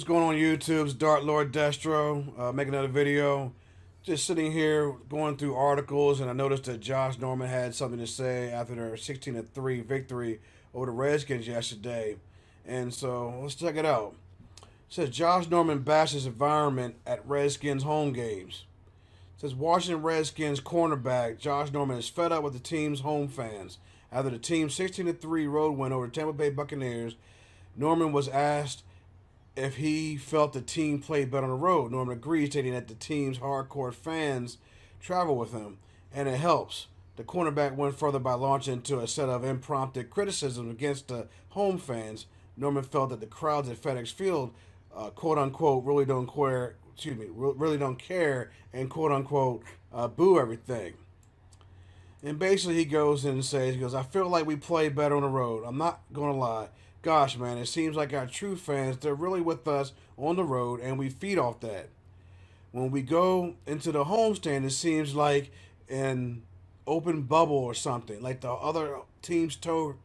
What's going on YouTube? It's Dart Lord Destro, making another video. Just sitting here going through articles, and I noticed that Josh Norman had something to say after their 16-3 victory over the Redskins yesterday. And so let's check it out. It says Josh Norman bashes environment at Redskins home games. It says Washington Redskins cornerback Josh Norman is fed up with the team's home fans. After the team's 16-3 road win over the Tampa Bay Buccaneers, Norman was asked if he felt the team played better on the road. Norman agrees, stating that the team's hardcore fans travel with him, and it helps. The cornerback went further by launching into a set of unprompted criticisms against the home fans. Norman felt that the crowds at FedEx Field, quote unquote, really don't care. Really don't care, and quote unquote, boo everything. And basically, he goes in and says, I feel like we play better on the road. I'm not gonna lie. Gosh, man, it seems like our true fans, they're really with us on the road, and we feed off that. When we go into the homestand, it seems like an open bubble or something, like the other team's the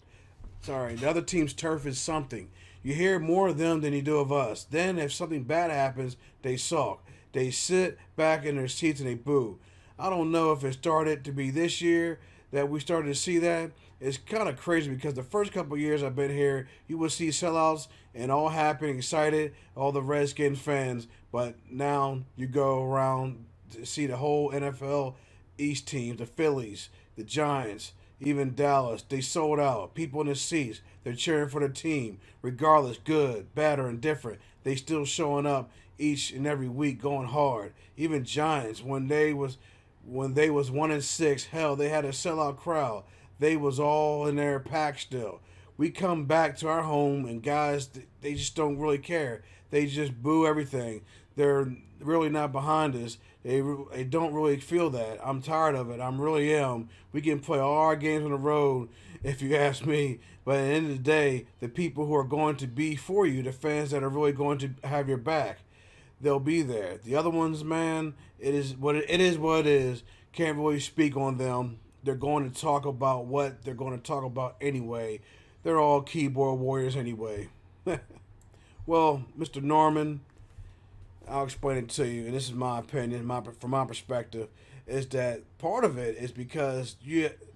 other team's turf is something. You hear more of them than you do of us. Then, if something bad happens, they sulk. They sit back in their seats and they boo. I don't know if it started to be this year that we started to see that. It's kind of crazy because the first couple of years I've been here, you would see sellouts and all happy, excited, all the Redskins fans. But now you go around to see the whole NFL East teams, the Phillies, the Giants, even Dallas. They sold out. People in the seats, they're cheering for the team, regardless, good, bad, or indifferent. They still showing up each and every week, going hard. Even Giants, when they was 1-6, hell, they had a sellout crowd. They was all in their pack still. We come back to our home, and guys, they just don't really care. They just boo everything. They're really not behind us. They don't really feel that. I'm tired of it. I really am. We can play all our games on the road, if you ask me. But at the end of the day, the people who are going to be for you, the fans that are really going to have your back, they'll be there. The other ones, man, it is what it is. Can't really speak on them. They're going to talk about what they're going to talk about anyway. They're all keyboard warriors anyway. Well, Mr. Norman, I'll explain it to you, and this is my opinion, from my perspective, is that part of it is because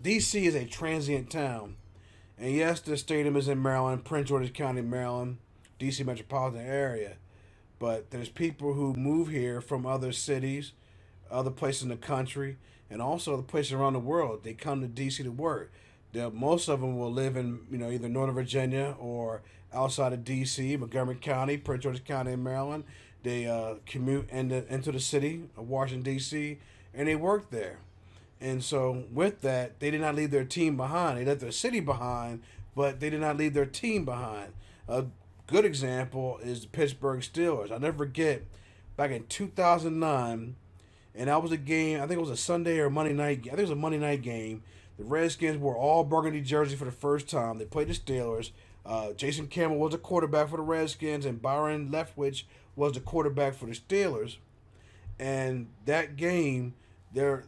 D.C. is a transient town. And yes, the stadium is in Maryland, Prince George's County, Maryland, D.C. metropolitan area. But there's people who move here from other cities, other places in the country, and also the places around the world. They come to D.C. to work. Most of them will live in either Northern Virginia or outside of D.C., Montgomery County, Prince George's County, in Maryland. They commute into the city of Washington, D.C., and they work there. And so with that, they did not leave their team behind. They left their city behind, but they did not leave their team behind. A good example is the Pittsburgh Steelers. I'll never forget, back in 2009, and that was a game, I think it was a Sunday or Monday night. I think it was a Monday night game. The Redskins wore all burgundy jersey for the first time. They played the Steelers. Jason Campbell was the quarterback for the Redskins, and Byron Leftwich was the quarterback for the Steelers. And that game, the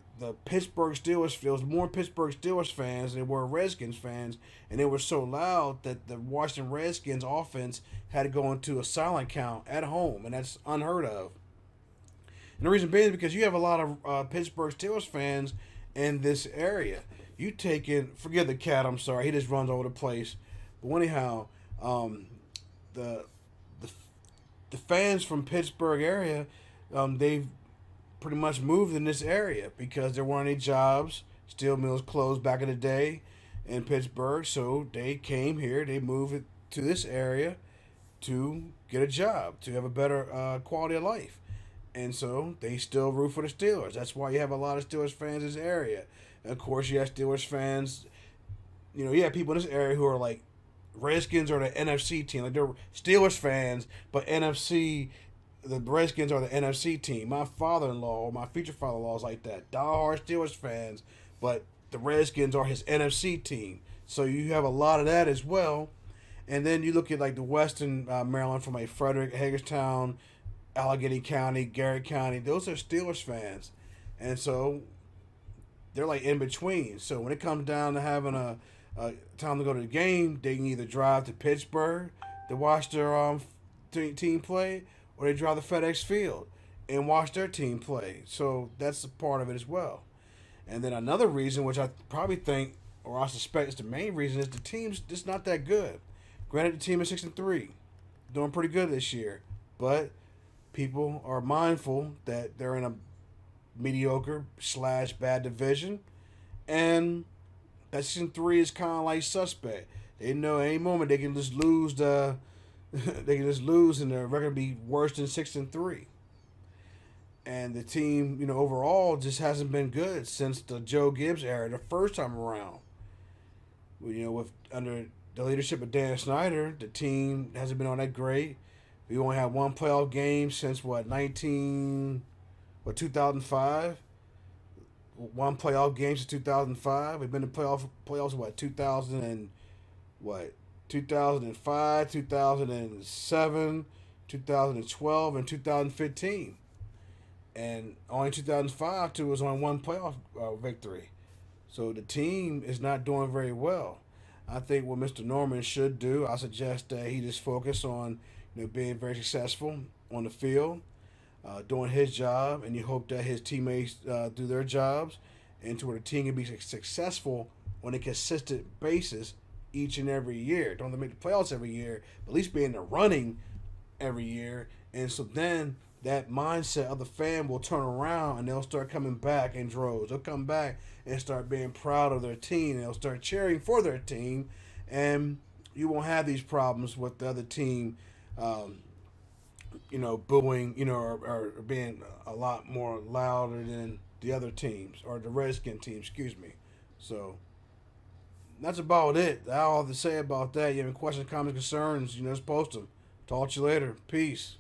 Pittsburgh Steelers, there was more Pittsburgh Steelers fans than there were Redskins fans, and they were so loud that the Washington Redskins offense had to go into a silent count at home, and that's unheard of. And the reason being is because you have a lot of Pittsburgh Steelers fans in this area. You take in, forgive the cat, I'm sorry, he just runs all over the place. But anyhow, the fans from Pittsburgh area, they've pretty much moved in this area because there weren't any jobs. Steel mills closed back in the day in Pittsburgh, so they came here. They moved to this area to get a job, to have a better quality of life. And so they still root for the Steelers. That's why you have a lot of Steelers fans in this area. And of course, you have Steelers fans. You have people in this area who are like, Redskins are the NFC team. Like, they're Steelers fans, but the Redskins are the NFC team. My father-in-law, my future father-in-law is like that. Die-hard Steelers fans, but the Redskins are his NFC team. So you have a lot of that as well. And then you look at like the Western Maryland from like Frederick, Hagerstown, Allegheny County, Garrett County. Those are Steelers fans. And so they're like in between. So when it comes down to having a time to go to the game, they can either drive to Pittsburgh to watch their team play, or they drive the FedEx Field and watch their team play. So that's a part of it as well. And then another reason, which I probably think, or I suspect is the main reason, is the team's just not that good. Granted, the team is 6-3, doing pretty good this year, but people are mindful that they're in a mediocre / bad division, and that 6-3 is kind of like suspect. They know at any moment they can just lose they can just lose, and the record be worse than 6-3. And the team, overall just hasn't been good since the Joe Gibbs era, the first time around. With under the leadership of Dan Snyder, the team hasn't been all that great. We only had one playoff game since 2005. One playoff game since 2005. We've been in playoffs 2005, 2007, 2012, and 2015. And only 2005 too was on one playoff victory. So the team is not doing very well. I think what Mr. Norman should do, I suggest that he just focus on being very successful on the field, doing his job, and you hope that his teammates do their jobs, and to where the team can be successful on a consistent basis each and every year. Don't have to make the playoffs every year, but at least be in the running every year. And so then that mindset of the fan will turn around, and they'll start coming back in droves. They'll come back and start being proud of their team. They'll start cheering for their team, and you won't have these problems with the other team, booing, or being a lot more louder than the other teams, or the Redskins team, excuse me. So that's about it. That's all I have to say about that. You have any questions, comments, concerns, just post them. Talk to you later. Peace.